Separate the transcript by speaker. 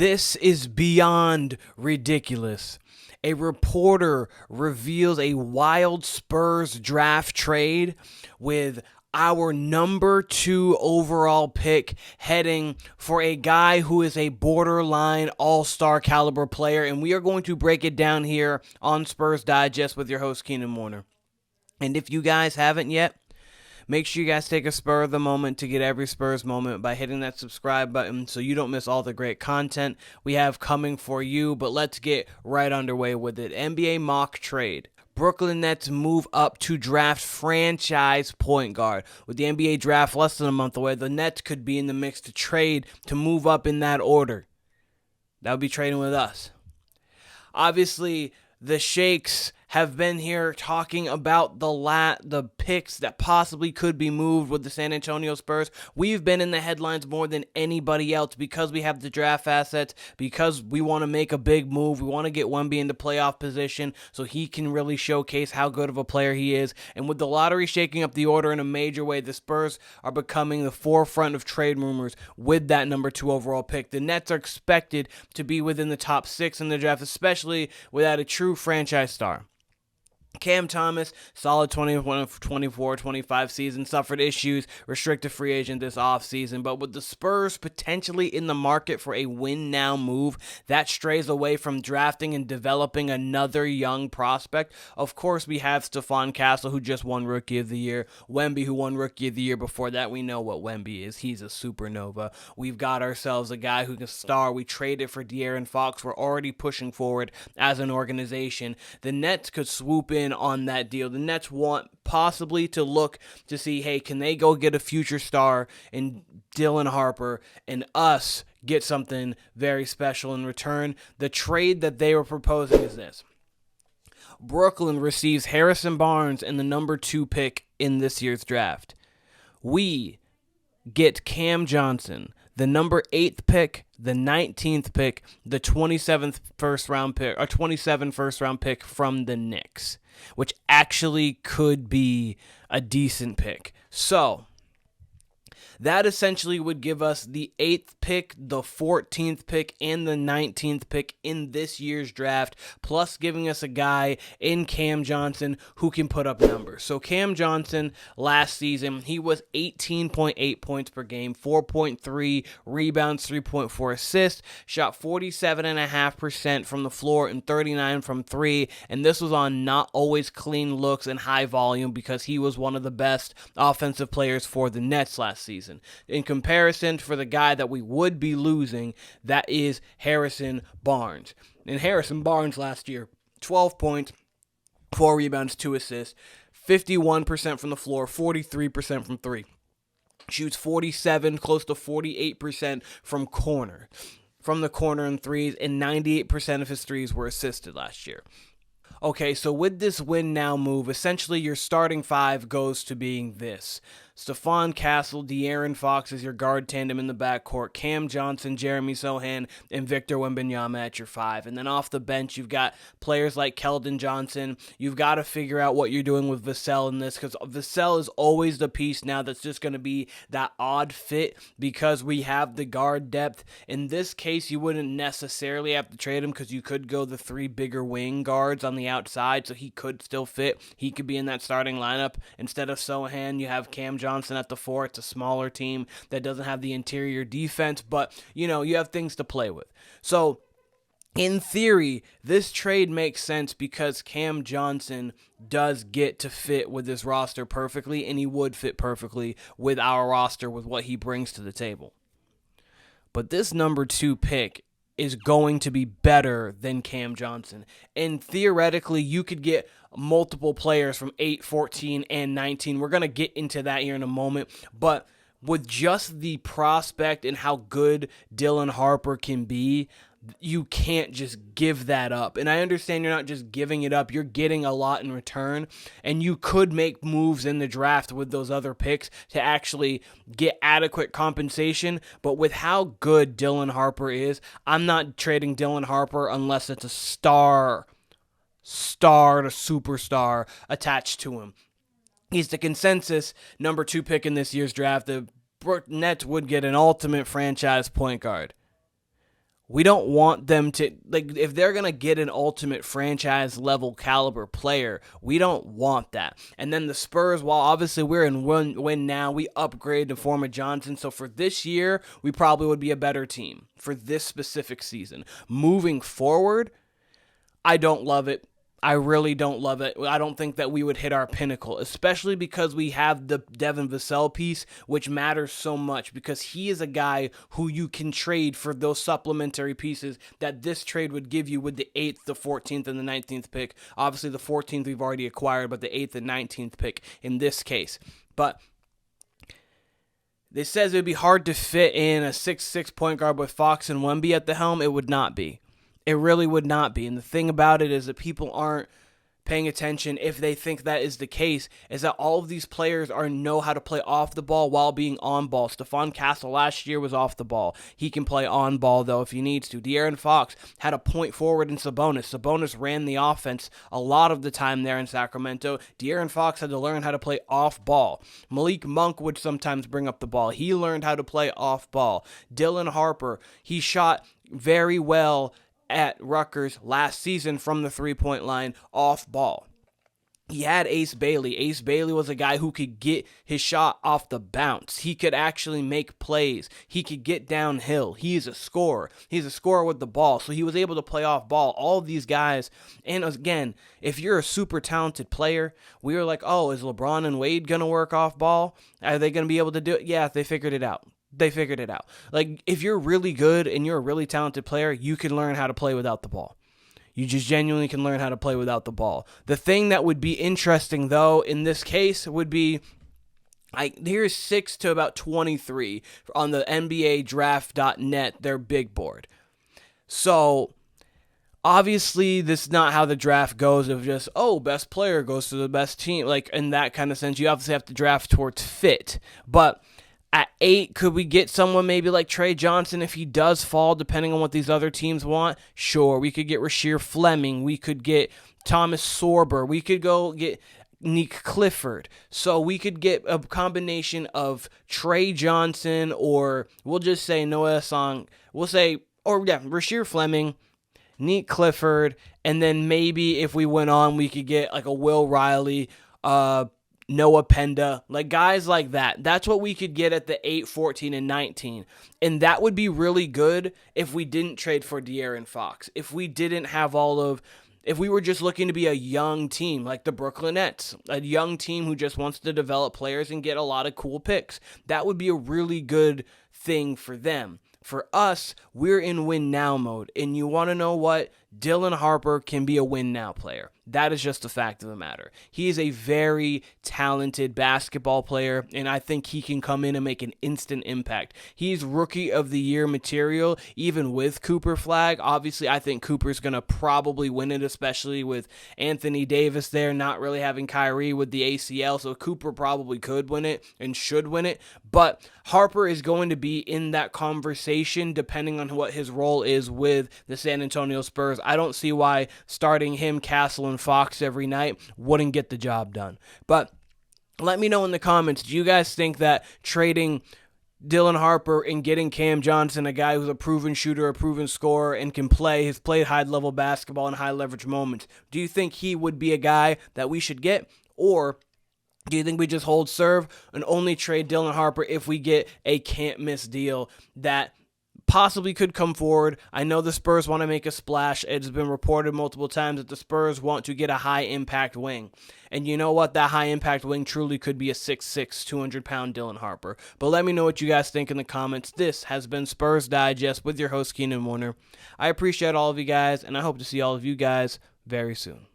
Speaker 1: This is beyond ridiculous. A reporter reveals a WILD Spurs draft trade with our number 2 overall pick heading for a guy who is a borderline all-star caliber player, and we are going to break it down here on Spurs Digest with your host, Keenan Warner. And if you guys haven't yet, make sure you guys take a spur of the moment to get every Spurs moment by hitting that subscribe button so you don't miss all the great content we have coming for you. But let's get right underway with it. NBA mock trade. Brooklyn Nets move up to draft franchise point guard. With the NBA draft less than a month away, the Nets could be in the mix to trade to move up in that order. That would be trading with us. Obviously, the Sheikhs have been here talking about the picks that possibly could be moved with the San Antonio Spurs. We've been in the headlines more than anybody else because we have the draft assets, because we want to make a big move. We want to get Wemby into playoff position so he can really showcase how good of a player he is. And with the lottery shaking up the order in a major way, the Spurs are becoming the forefront of trade rumors with that number 2 overall pick. The Nets are expected to be within the top 6 in the draft, especially without a true franchise star. Cam Thomas, solid 24-25 season, suffered issues, restricted free agent this offseason, but with the Spurs potentially in the market for a win-now move, that strays away from drafting and developing another young prospect. Of course, we have Stephon Castle, who just won Rookie of the Year, Wemby, who won Rookie of the Year before that. We know what Wemby is. He's a supernova. We've got ourselves a guy who can star. We traded for De'Aaron Fox. We're already pushing forward as an organization. The Nets could swoop in on that deal. The Nets want possibly to look to see, hey, can they go get a future star in Dylan Harper and us get something very special in return? The trade that they were proposing is this. Brooklyn receives Harrison Barnes and the number 2 pick in this year's draft. We get Cam Johnson, the number 8th pick, the 19th pick, the 27th first-round pick, or 27 first-round pick from the Knicks, which actually could be a decent pick. So that essentially would give us the 8th pick, the 14th pick, and the 19th pick in this year's draft, plus giving us a guy in Cam Johnson who can put up numbers. So Cam Johnson, last season, he was 18.8 points per game, 4.3 rebounds, 3.4 assists, shot 47.5% from the floor and 39 from 3, and this was on not always clean looks and high volume because he was one of the best offensive players for the Nets last season. In comparison, for the guy that we would be losing, that is Harrison Barnes. And Harrison Barnes last year, 12 points, 4 rebounds, 2 assists, 51% from the floor, 43% from 3. Shoots 47, close to 48% from the corner in threes, and 98% of his threes were assisted last year. Okay, so with this win-now move, essentially your starting 5 goes to being this. Stephon Castle, De'Aaron Fox is your guard tandem in the backcourt, Cam Johnson, Jeremy Sochan, and Victor Wembanyama at your 5. And then off the bench, you've got players like Keldon Johnson. You've got to figure out what you're doing with Vassell in this, because Vassell is always the piece now that's just going to be that odd fit because we have the guard depth. In this case, you wouldn't necessarily have to trade him because you could go the 3 bigger wing guards on the outside, so he could still fit. He could be in that starting lineup. Instead of Sochan, you have Cam Johnson at the 4. It's a smaller team that doesn't have the interior defense, but you have things to play with. So in theory, this trade makes sense because Cam Johnson does get to fit with this roster perfectly, and he would fit perfectly with our roster with what he brings to the table. But this number 2 pick is going to be better than Cam Johnson. And theoretically, you could get multiple players from 8, 14, and 19. We're going to get into that here in a moment. But with just the prospect and how good Dylan Harper can be, you can't just give that up. And I understand you're not just giving it up. You're getting a lot in return. And you could make moves in the draft with those other picks to actually get adequate compensation. But with how good Dylan Harper is, I'm not trading Dylan Harper unless it's a star to superstar attached to him. He's the consensus number 2 pick in this year's draft. The Nets would get an ultimate franchise point guard. We don't want them to, like, if they're going to get an ultimate franchise level caliber player, we don't want that. And then the Spurs, while obviously we're in win now, we upgrade to form of Johnson. So for this year, we probably would be a better team for this specific season. Moving forward, I don't love it. I really don't love it. I don't think that we would hit our pinnacle, especially because we have the Devin Vassell piece, which matters so much because he is a guy who you can trade for those supplementary pieces that this trade would give you with the 8th, the 14th, and the 19th pick. Obviously, the 14th we've already acquired, but the 8th and 19th pick in this case. But it says it would be hard to fit in a 6'6" point guard with Fox and Wemby at the helm. It would not be. It really would not be. And the thing about it is that people aren't paying attention, if they think that is the case, is that all of these players know how to play off the ball while being on ball. Stephon Castle last year was off the ball. He can play on ball, though, if he needs to. De'Aaron Fox had a point forward in Sabonis. Sabonis ran the offense a lot of the time there in Sacramento. De'Aaron Fox had to learn how to play off ball. Malik Monk would sometimes bring up the ball. He learned how to play off ball. Dylan Harper, he shot very well at Rutgers last season from the three-point line off ball. He had Ace Bailey. Ace Bailey was a guy who could get his shot off the bounce. He could actually make plays. He could get downhill. He is a scorer. He's a scorer with the ball, so he was able to play off ball. All of these guys, and again, if you're a super talented player, we were like, oh, is LeBron and Wade going to work off ball? Are they going to be able to do it? Yeah, they figured it out. Like, if you're really good and you're a really talented player, you can learn how to play without the ball. You just genuinely can learn how to play without the ball. The thing that would be interesting, though, in this case would be, here's 6 to about 23 on the NBA draft.net, their big board. So, obviously, this is not how the draft goes of just, best player goes to the best team. Like, in that kind of sense, you obviously have to draft towards fit. But at 8, could we get someone maybe like Trey Johnson if he does fall, depending on what these other teams want? Sure, we could get Rasheer Fleming. We could get Thomas Sorber. We could go get Nick Clifford. So we could get a combination of Trey Johnson, or we'll just say Noah Song. Rasheer Fleming, Nick Clifford, and then maybe if we went on, we could get like a Will Riley, Noah Penda, like guys like that. That's what we could get at the 8, 14, and 19. And that would be really good if we didn't trade for De'Aaron Fox. If we didn't have if we were just looking to be a young team like the Brooklyn Nets, a young team who just wants to develop players and get a lot of cool picks. That would be a really good thing for them. For us, we're in win now mode. And you want to know what? Dylan Harper can be a win now player. That is just a fact of the matter. He is a very talented basketball player, and I think he can come in and make an instant impact. He's rookie of the year material, even with Cooper Flag. Obviously, I think Cooper's going to probably win it, especially with Anthony Davis there, not really having Kyrie with the ACL, so Cooper probably could win it and should win it. But Harper is going to be in that conversation depending on what his role is with the San Antonio Spurs. I don't see why starting him, Castle, and Fox every night wouldn't get the job done. But let me know in the comments, do you guys think that trading Dylan Harper and getting Cam Johnson, a guy who's a proven shooter, a proven scorer, and has played high-level basketball in high-leverage moments, do you think he would be a guy that we should get? Or do you think we just hold serve and only trade Dylan Harper if we get a can't-miss deal that possibly could come forward? I know the Spurs want to make a splash. It's been reported multiple times that the Spurs want to get a high-impact wing. And you know what? That high-impact wing truly could be a 6'6", 200-pound Dylan Harper. But let me know what you guys think in the comments. This has been Spurs Digest with your host, Keenan Warner. I appreciate all of you guys, and I hope to see all of you guys very soon.